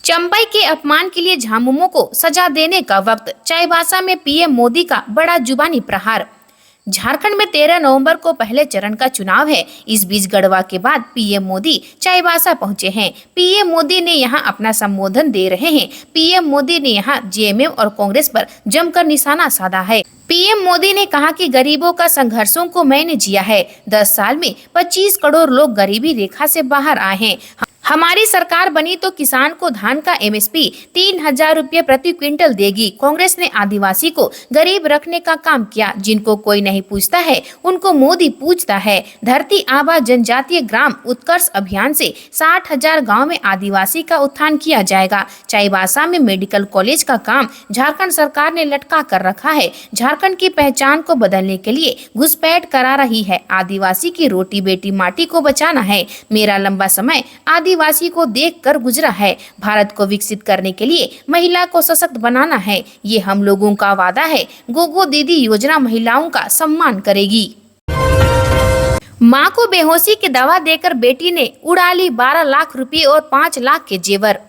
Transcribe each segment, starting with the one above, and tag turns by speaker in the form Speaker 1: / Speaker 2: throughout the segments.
Speaker 1: चंबई के अपमान के लिए झामुमो को सजा देने का वक्त, चाईबासा में पीएम मोदी का बड़ा जुबानी प्रहार। झारखंड में 13 नवंबर को पहले चरण का चुनाव है। इस बीच गढ़वा के बाद पीएम मोदी चाईबासा पहुंचे हैं। पीएम मोदी ने यहां अपना संबोधन दे रहे हैं। पीएम मोदी ने यहां जेएमएम और कांग्रेस पर जमकर निशाना साधा है। पीएम मोदी ने कहा कि गरीबों का संघर्षों को मैंने जिया है। 10 साल में 25 करोड़ लोग गरीबी रेखा से बाहर आए हैं। हमारी सरकार बनी तो किसान को धान का एमएसपी 3,000 रुपये प्रति क्विंटल देगी। कांग्रेस ने आदिवासी को गरीब रखने का काम किया। जिनको कोई नहीं पूछता है उनको मोदी पूछता है। धरती आबा जनजातीय ग्राम उत्कर्ष अभियान से 60,000 गाँव में आदिवासी का उत्थान किया जाएगा। चाईबासा में मेडिकल कॉलेज का काम झारखंड सरकार ने लटका कर रखा है। झारखंड की पहचान को बदलने के लिए घुसपैठ करा रही है। आदिवासी की रोटी बेटी माटी को बचाना है। मेरा लंबा समय आदिवासी को देखकर गुजरा है। भारत को विकसित करने के लिए महिला को सशक्त बनाना है। ये हम लोगों का वादा है। गोगो दीदी योजना महिलाओं का सम्मान करेगी। मां को बेहोशी की दवा देकर बेटी ने उड़ा ली 12 लाख रुपए और 5 लाख के जेवर।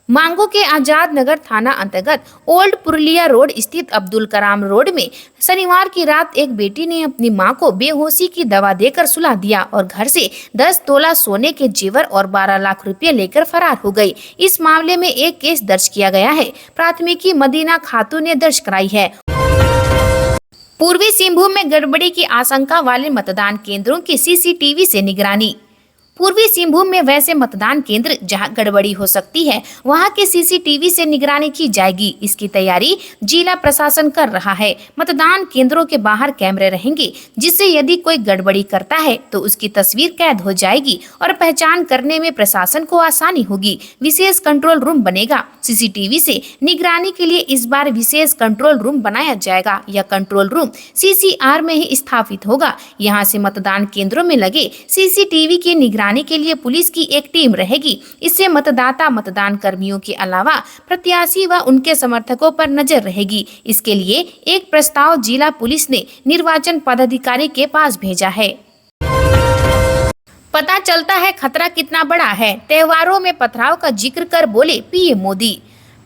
Speaker 1: मांगो के आजाद नगर थाना अंतर्गत ओल्ड पुरुलिया रोड स्थित अब्दुल कलाम रोड में शनिवार की रात एक बेटी ने अपनी मां को बेहोशी की दवा देकर सुला दिया और घर से 10 तोला सोने के जेवर और 12 लाख रुपए लेकर फरार हो गई। इस मामले में एक केस दर्ज किया गया है। प्राथमिकी मदीना खातून ने दर्ज कराई है। पूर्वी सिंहभूम में गड़बड़ी की आशंका वाले मतदान केंद्रों की सीसीटीवी से निगरानी। पूर्वी सिंहभूम में वैसे मतदान केंद्र जहां गड़बड़ी हो सकती है वहां के सीसीटीवी से निगरानी की जाएगी। इसकी तैयारी जिला प्रशासन कर रहा है। मतदान केंद्रों के बाहर कैमरे रहेंगे जिससे यदि कोई गड़बड़ी करता है तो उसकी तस्वीर कैद हो जाएगी और पहचान करने में प्रशासन को आसानी होगी। विशेष कंट्रोल रूम बनेगा। सीसीटीवी से निगरानी के लिए इस बार विशेष कंट्रोल रूम बनाया जाएगा। यह कंट्रोल रूम सीसीआर में ही स्थापित होगा। यहाँ से मतदान केंद्रों में लगे सीसीटीवी की निगरानी के लिए पुलिस की एक टीम रहेगी। इससे मतदाता मतदान कर्मियों के अलावा प्रत्याशी व उनके समर्थकों पर नजर रहेगी। इसके लिए एक प्रस्ताव जिला पुलिस ने निर्वाचन पदाधिकारी के पास भेजा है। पता चलता है खतरा कितना बड़ा है। त्योहारों में पथराव का जिक्र कर बोले पीएम मोदी।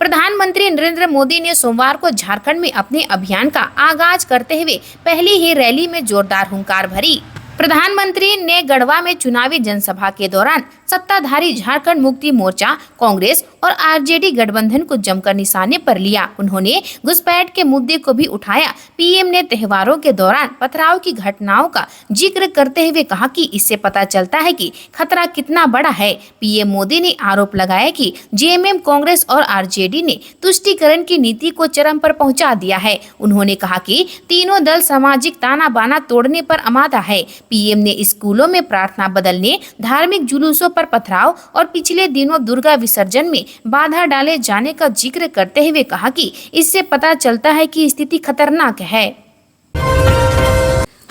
Speaker 1: प्रधानमंत्री नरेंद्र मोदी ने सोमवार को झारखंड में अपने अभियान का आगाज करते हुए पहली ही रैली में जोरदार हुंकार भरी। प्रधानमंत्री ने गढ़वा में चुनावी जनसभा के दौरान सत्ताधारी झारखंड मुक्ति मोर्चा, कांग्रेस और आरजेडी गठबंधन को जमकर निशाने पर लिया। उन्होंने घुसपैठ के मुद्दे को भी उठाया। पीएम ने त्योहारों के दौरान पथराव की घटनाओं का जिक्र करते हुए कहा कि इससे पता चलता है कि खतरा कितना बड़ा है। पीएम मोदी ने आरोप लगाया कि जेएमएम, कांग्रेस और आरजेडी ने तुष्टीकरण की नीति को चरम पर पहुंचा दिया है। उन्होंने कहा कि तीनों दल सामाजिक ताना बाना तोड़ने पर आमादा है। पीएम ने स्कूलों में प्रार्थना बदलने, धार्मिक जुलूसों पर पथराव और पिछले दिनों दुर्गा विसर्जन में बाधा डाले जाने का जिक्र करते हुए कहा कि इससे पता चलता है कि स्थिति खतरनाक है।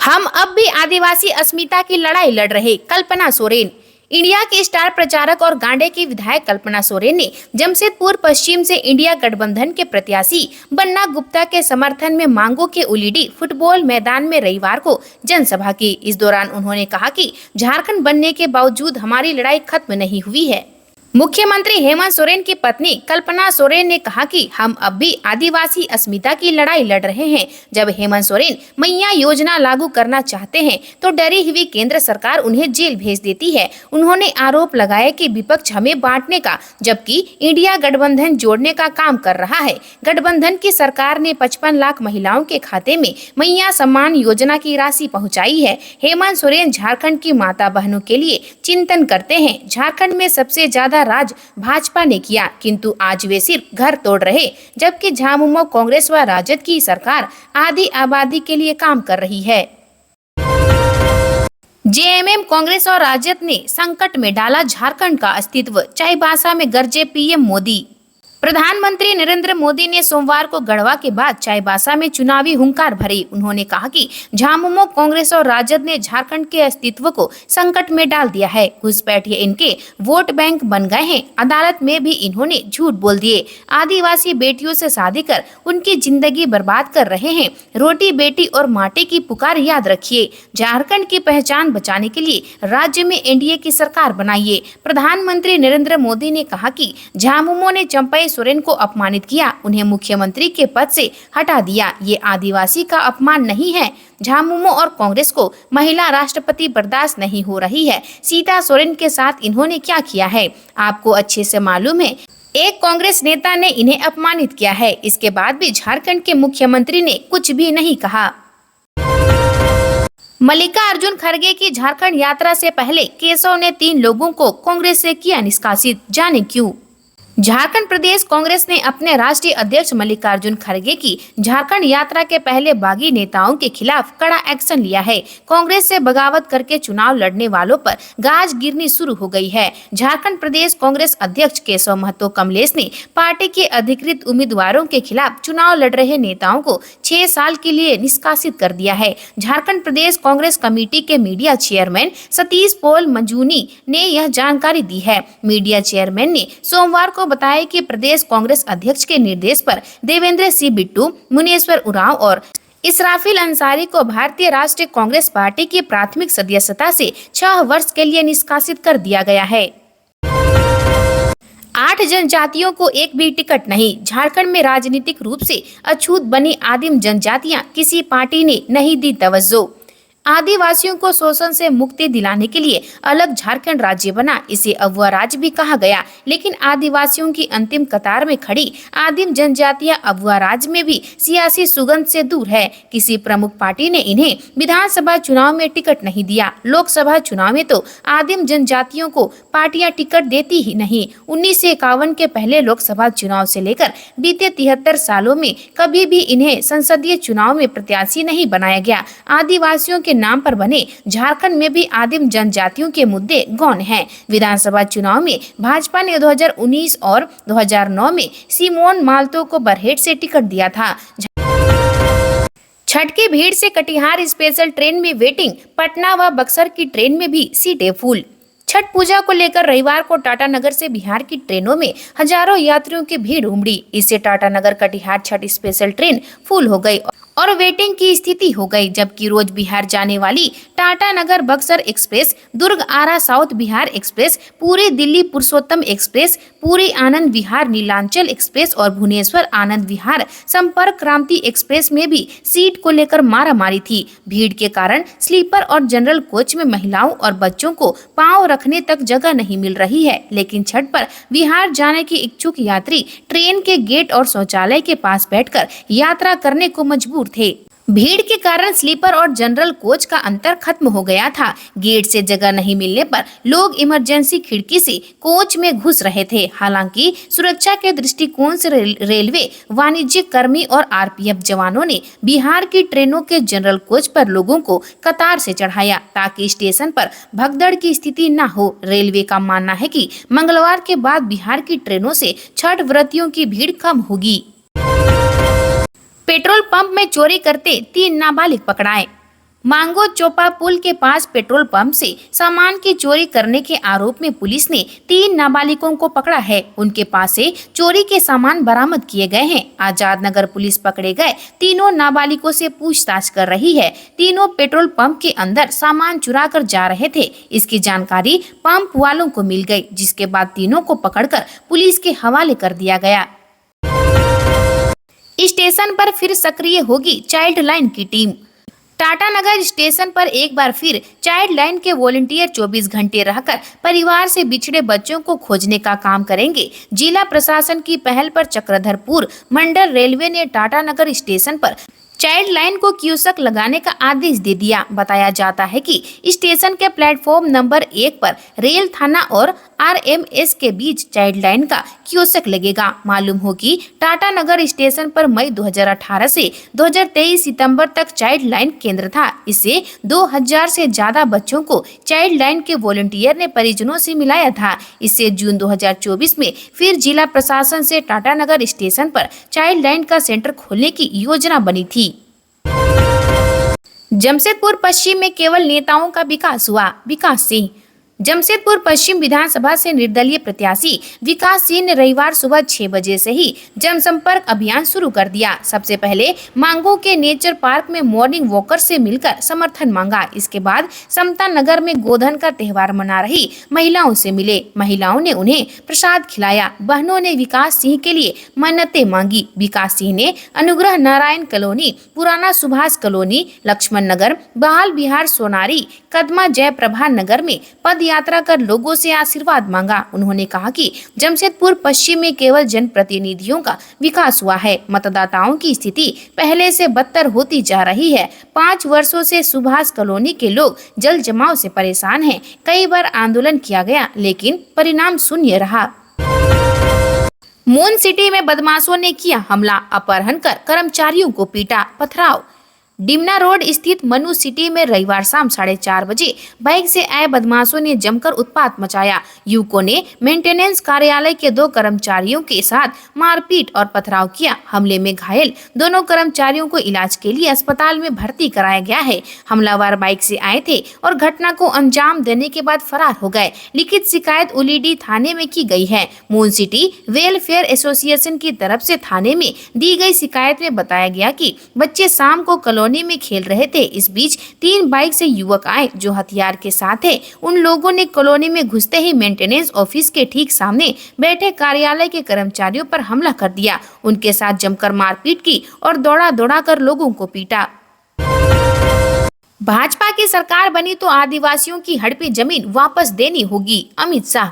Speaker 1: हम अब भी आदिवासी अस्मिता की लड़ाई लड़ रहे, कल्पना सोरेन। इंडिया के स्टार प्रचारक और गांडे की विधायक कल्पना सोरेन ने जमशेदपुर पश्चिम से इंडिया गठबंधन के प्रत्याशी बन्ना गुप्ता के समर्थन में मांगो के उलीडी फुटबॉल मैदान में रविवार को जनसभा की। इस दौरान उन्होंने कहा कि झारखंड बनने के बावजूद हमारी लड़ाई खत्म नहीं हुई है। मुख्यमंत्री हेमंत सोरेन की पत्नी कल्पना सोरेन ने कहा कि हम अब भी आदिवासी अस्मिता की लड़ाई लड़ रहे हैं। जब हेमंत सोरेन मैया योजना लागू करना चाहते हैं तो डरी हुई केंद्र सरकार उन्हें जेल भेज देती है। उन्होंने आरोप लगाया कि विपक्ष हमें बांटने का जबकि इंडिया गठबंधन जोड़ने का काम कर रहा है। गठबंधन की सरकार ने 55 लाख महिलाओं के खाते में मैया सम्मान योजना की राशि पहुँचाई है। हेमंत सोरेन झारखंड की माता बहनों के लिए चिंतन करते हैं। झारखंड में सबसे ज्यादा राज भाजपा ने किया, किंतु आज वे सिर्फ घर तोड़ रहे, जबकि झामुमो, कांग्रेस व राजद की सरकार आधी आबादी के लिए काम कर रही है। जेएमएम, कांग्रेस और राजद ने संकट में डाला झारखंड का अस्तित्व। चाईबासा में गरजे पीएम मोदी। प्रधानमंत्री नरेंद्र मोदी ने सोमवार को गढ़वा के बाद चाईबासा में चुनावी हुंकार भरी। उन्होंने कहा कि झामुमो, कांग्रेस और राजद ने झारखंड के अस्तित्व को संकट में डाल दिया है। घुसपैठिए इनके वोट बैंक बन गए हैं। अदालत में भी इन्होंने झूठ बोल दिए। आदिवासी बेटियों से शादी कर उनकी जिंदगी बर्बाद कर रहे हैं। रोटी बेटी और माटी की पुकार याद रखिए। झारखंड की पहचान बचाने के लिए राज्य में एनडीए की सरकार बनाइए। प्रधानमंत्री नरेंद्र मोदी ने कहा कि झामुमो ने चंपई सोरेन को अपमानित किया, उन्हें मुख्यमंत्री के पद से हटा दिया। ये आदिवासी का अपमान नहीं है। झामुमो और कांग्रेस को महिला राष्ट्रपति बर्दाश्त नहीं हो रही है। सीता सोरेन के साथ इन्होंने क्या किया है, आपको अच्छे से मालूम है। एक कांग्रेस नेता ने इन्हें अपमानित किया है। इसके बाद भी झारखंड के मुख्यमंत्री ने कुछ भी नहीं कहा। मल्लिकार्जुन खड़गे की झारखंड यात्रा से पहले केशव ने 3 लोगों को कांग्रेस से किया निष्कासित, जाने क्यों। झारखंड प्रदेश कांग्रेस ने अपने राष्ट्रीय अध्यक्ष मल्लिकार्जुन खड़गे की झारखंड यात्रा के पहले बागी नेताओं के खिलाफ कड़ा एक्शन लिया है। कांग्रेस से बगावत करके चुनाव लड़ने वालों पर गाज गिरनी शुरू हो गई है। झारखंड प्रदेश कांग्रेस अध्यक्ष केशव महतो कमलेश ने पार्टी के अधिकृत उम्मीदवारों के खिलाफ चुनाव लड़ रहे नेताओं को 6 साल के लिए निष्कासित कर दिया है। झारखंड प्रदेश कांग्रेस कमेटी के मीडिया चेयरमैन सतीश पोल मंजूनी ने यह जानकारी दी है। मीडिया चेयरमैन ने सोमवार को बताया कि प्रदेश कांग्रेस अध्यक्ष के निर्देश पर देवेंद्र सिंह बिट्टू, मुनेश्वर उरांव और इसराफिल अंसारी को भारतीय राष्ट्रीय कांग्रेस पार्टी की प्राथमिक सदस्यता से 6 वर्ष के लिए निष्कासित कर दिया गया है। 8 जनजातियों को एक भी टिकट नहीं। झारखंड में राजनीतिक रूप से अछूत बनी आदिम जनजातियां किसी पार्टी ने नहीं दी तवज्जो। आदिवासियों को शोषण से मुक्ति दिलाने के लिए अलग झारखंड राज्य बना। इसे अगुआ राज्य भी कहा गया, लेकिन आदिवासियों की अंतिम कतार में खड़ी आदिम जनजातियां अगुआ राज्य में भी सियासी सुगंध से दूर है। किसी प्रमुख पार्टी ने इन्हें विधानसभा चुनाव में टिकट नहीं दिया। लोकसभा चुनाव में तो आदिम जनजातियों को पार्टियां टिकट देती ही नहीं। 1951 के पहले लोकसभा चुनाव से लेकर बीते 73 सालों में कभी भी इन्हें संसदीय चुनाव में प्रत्याशी नहीं बनाया गया। आदिवासियों के नाम पर बने झारखंड में भी आदिम जनजातियों के मुद्दे गौण हैं। विधानसभा चुनाव में भाजपा ने 2019 और 2009 में सिमोन मालतो को बरहेट से टिकट दिया था। छठ की भीड़ से कटिहार स्पेशल ट्रेन में वेटिंग। पटना व बक्सर की ट्रेन में भी सीटें फुल। छठ पूजा को लेकर रविवार को टाटानगर से बिहार की ट्रेनों में हजारों यात्रियों की भीड़ उमड़ी। इससे Tatanagar Katihar Chhath special train full हो गई और वेटिंग की स्थिति हो गई। जबकि रोज बिहार जाने वाली टाटानगर बक्सर एक्सप्रेस, दुर्ग आरा साउथ बिहार एक्सप्रेस, पूरी दिल्ली पुरुषोत्तम एक्सप्रेस, पूरी आनंद विहार नीलांचल एक्सप्रेस और भुवनेश्वर आनंद विहार संपर्क क्रांति एक्सप्रेस में भी सीट को लेकर मारामारी थी। भीड़ के कारण स्लीपर और जनरल कोच में महिलाओं और बच्चों को पांव रखने तक जगह नहीं मिल रही है। लेकिन छठ पर बिहार जाने के इच्छुक यात्री ट्रेन के गेट और शौचालय के पास बैठकर यात्रा करने को मजबूर थे। भीड़ के कारण स्लीपर और जनरल कोच का अंतर खत्म हो गया था। गेट से जगह नहीं मिलने पर लोग इमरजेंसी खिड़की से कोच में घुस रहे थे। हालांकि सुरक्षा के दृष्टिकोण से रेलवे वाणिज्यिक कर्मी और आरपीएफ जवानों ने बिहार की ट्रेनों के जनरल कोच पर लोगों को कतार से चढ़ाया ताकि स्टेशन पर भगदड़ की स्थिति न हो। रेलवे का मानना है कि मंगलवार के बाद बिहार की ट्रेनों से छठ व्रतियों की भीड़ कम होगी। पेट्रोल पंप में चोरी करते 3 नाबालिग पकड़ाए। मांगो चोपा पुल के पास पेट्रोल पंप से सामान की चोरी करने के आरोप में पुलिस ने 3 नाबालिगों को पकड़ा है। उनके पास से चोरी के सामान बरामद किए गए हैं। आजाद नगर पुलिस पकड़े गए तीनों नाबालिगों से पूछताछ कर रही है। तीनों पेट्रोल पंप के अंदर सामान चुरा कर जा रहे थे। इसकी जानकारी पंप वालों को मिल गई, जिसके बाद तीनों को पकड़कर पुलिस के हवाले कर दिया गया। स्टेशन पर फिर सक्रिय होगी चाइल्ड लाइन की टीम। टाटानगर स्टेशन पर एक बार फिर चाइल्ड लाइन के वॉलंटियर 24 घंटे रहकर परिवार से बिछड़े बच्चों को खोजने का काम करेंगे। जिला प्रशासन की पहल पर चक्रधरपुर मंडल रेलवे ने टाटानगर स्टेशन पर चाइल्ड लाइन को क्यूसक लगाने का आदेश दे दिया। बताया जाता है कि स्टेशन के प्लेटफॉर्म नंबर 1 पर रेल थाना और RMS के बीच चाइल्ड लाइन का कियोस्क लगेगा। मालूम हो कि टाटा नगर स्टेशन पर मई 2018 से 2023 सितंबर तक चाइल्ड लाइन केंद्र था। इससे 2000 से ज्यादा बच्चों को चाइल्ड लाइन के वॉलंटियर ने परिजनों से मिलाया था। इससे जून 2024 में फिर जिला प्रशासन से टाटा नगर स्टेशन पर चाइल्ड लाइन का सेंटर खोलने की योजना बनी थी। जमशेदपुर पश्चिम में केवल नेताओं का विकास हुआ। विकास सिंह। जमशेदपुर पश्चिम विधानसभा से निर्दलीय प्रत्याशी विकास सिंह ने रविवार सुबह 6 बजे से ही जनसंपर्क अभियान शुरू कर दिया। सबसे पहले मांगो के नेचर पार्क में मॉर्निंग वॉकर से मिलकर समर्थन मांगा। इसके बाद समता नगर में गोधन का त्योहार मना रही महिलाओं से मिले। महिलाओं ने उन्हें प्रसाद खिलाया। बहनों ने विकास सिंह के लिए मन्नतें मांगी। विकास सिंह ने अनुग्रह नारायण कॉलोनी, पुराना सुभाष कॉलोनी, लक्ष्मण नगर, बहाल बिहार सोनारी, कदमा जयप्रभा नगर में पद यात्रा कर लोगों से आशीर्वाद मांगा। उन्होंने कहा कि जमशेदपुर पश्चिम में केवल जनप्रतिनिधियों का विकास हुआ है। मतदाताओं की स्थिति पहले से बदतर होती जा रही है। 5 वर्षों से सुभाष कॉलोनी के लोग जल जमाव से परेशान हैं। कई बार आंदोलन किया गया लेकिन परिणाम शून्य रहा। मून सिटी में बदमाशों ने किया हमला, अपहरण कर कर्मचारियों को पीटा। पथराव। डिमना रोड स्थित मनु सिटी में रविवार शाम 4:30 बजे बाइक से आए बदमाशों ने जमकर उत्पात मचाया। युवकों ने मेंटेनेंस कार्यालय के 2 कर्मचारियों के साथ मारपीट और पथराव किया। हमले में घायल दोनों कर्मचारियों को इलाज के लिए अस्पताल में भर्ती कराया गया है। हमलावर बाइक से आए थे और घटना को अंजाम देने के बाद फरार हो गए। लिखित शिकायत उलीडी थाने में की गई है। मून सिटी वेलफेयर एसोसिएशन की तरफ से थाने में दी गई शिकायत में बताया गया कि बच्चे शाम को कॉलोनी में खेल रहे थे। इस बीच 3 बाइक से युवक आए जो हथियार के साथ थे। उन लोगों ने कॉलोनी में घुसते ही मेंटेनेंस ऑफिस के ठीक सामने बैठे कार्यालय के कर्मचारियों पर हमला कर दिया। उनके साथ जमकर मारपीट की और दौड़ा दौड़ा कर लोगों को पीटा। भाजपा की सरकार बनी तो आदिवासियों की हड़पी जमीन वापस देनी होगी। अमित शाह।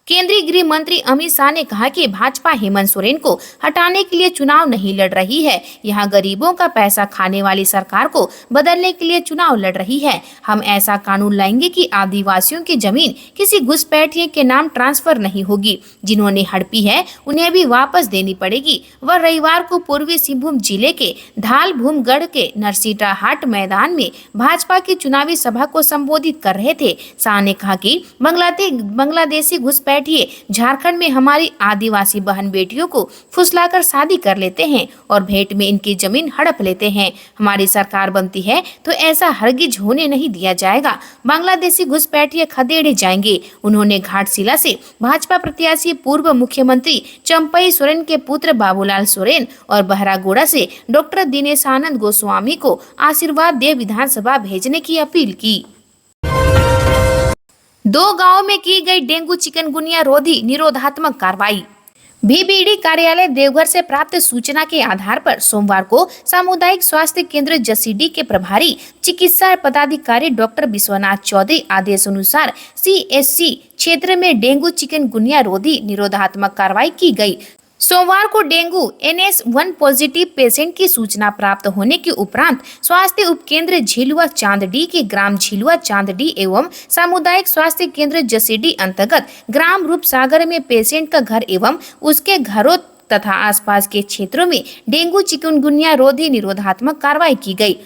Speaker 1: केंद्रीय गृह मंत्री अमित शाह ने कहा कि भाजपा हेमंत सोरेन को हटाने के लिए चुनाव नहीं लड़ रही है। यहाँ गरीबों का पैसा खाने वाली सरकार को बदलने के लिए चुनाव लड़ रही है। हम ऐसा कानून लाएंगे कि आदिवासियों की जमीन किसी घुसपैठिए के नाम ट्रांसफर नहीं होगी। जिन्होंने हड़पी है उन्हें भी वापस देनी पड़ेगी। वह रविवार को पूर्वी सिंहभूम जिले के धालभूमगढ़ के नरसीटा हाट मैदान में भाजपा की चुनावी सभा को संबोधित कर रहे थे। शाह ने कहा कि बांग्लादेशी घुसपैठ झारखंड में हमारी आदिवासी बहन बेटियों को फुसलाकर शादी कर लेते हैं और भेंट में इनकी जमीन हड़प लेते हैं। हमारी सरकार बनती है तो ऐसा हरगिज होने नहीं दिया जाएगा। बांग्लादेशी घुसपैठिए खदेड़े जाएंगे। उन्होंने घाटशिला से भाजपा प्रत्याशी पूर्व मुख्यमंत्री चंपई सोरेन के पुत्र बाबूलाल सोरेन और बहरागोड़ा से डॉक्टर दिनेशानंद गोस्वामी को आशीर्वाद दे विधानसभा भेजने की अपील की। 2 गांवों में की गई डेंगू चिकनगुनिया रोधी निरोधात्मक कार्रवाई। बीबीडी कार्यालय देवघर से प्राप्त सूचना के आधार पर सोमवार को सामुदायिक स्वास्थ्य केंद्र जसीडी के प्रभारी चिकित्सा पदाधिकारी डॉक्टर विश्वनाथ चौधरी आदेश अनुसार CSC क्षेत्र में डेंगू चिकनगुनिया रोधी निरोधात्मक कार्रवाई की गई। सोमवार को डेंगू NS1 पॉजिटिव पेशेंट की सूचना प्राप्त होने के उपरांत स्वास्थ्य उपकेंद्र झिलुआ चांदडी के ग्राम झिलुआ चांदडी एवं सामुदायिक स्वास्थ्य केंद्र जसीडी अंतर्गत ग्राम रूपसागर में पेशेंट का घर एवं उसके घरों तथा आसपास के क्षेत्रों में डेंगू चिकनगुनिया रोधी निरोधात्मक कार्रवाई की गई।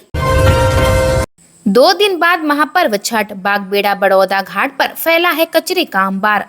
Speaker 1: 2 दिन बाद महापर्व छठ, बागबेड़ा बड़ौदा घाट पर फैला है कचरे का अंबार।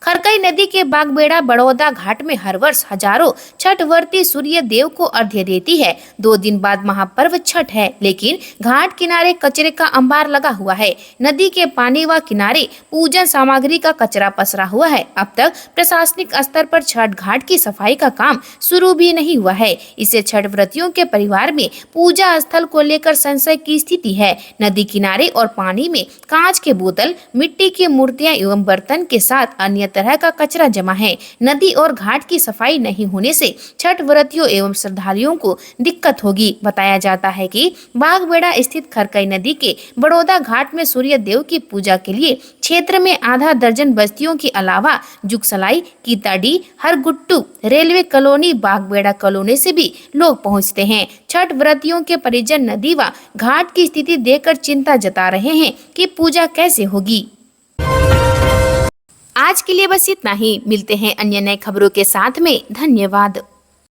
Speaker 1: खरकई नदी के बागबेड़ा बड़ौदा घाट में हर वर्ष हजारों छठ व्रती सूर्य देव को अर्घ्य देती है। 2 दिन बाद महापर्व छठ है लेकिन घाट किनारे कचरे का अंबार लगा हुआ है। नदी के पानी व किनारे पूजन सामग्री का कचरा पसरा हुआ है। अब तक प्रशासनिक स्तर पर छठ घाट की सफाई का काम शुरू भी नहीं हुआ है। इससे छठ व्रतियों के परिवार में पूजा स्थल को लेकर संशय की स्थिति है। नदी किनारे और पानी में कांच के बोतल, मिट्टी की मूर्तियां एवं बर्तन के साथ अन्य तरह का कचरा जमा है। नदी और घाट की सफाई नहीं होने से छठ व्रतियों एवं श्रद्धालुओं को दिक्कत होगी। बताया जाता है कि बागबेड़ा स्थित खरकई नदी के बड़ौदा घाट में सूर्य देव की पूजा के लिए क्षेत्र में आधा दर्जन बस्तियों के अलावा Jugsalai, Kitadih, Harguttu, railway colony, Bagbera colony से भी लोग पहुंचते हैं। छठ व्रतियों के परिजन नदी व घाट की स्थिति देखकर चिंता जता रहे हैं कि पूजा कैसे होगी। आज के लिए बस इतना ही। मिलते हैं अन्य नए खबरों के साथ में। धन्यवाद।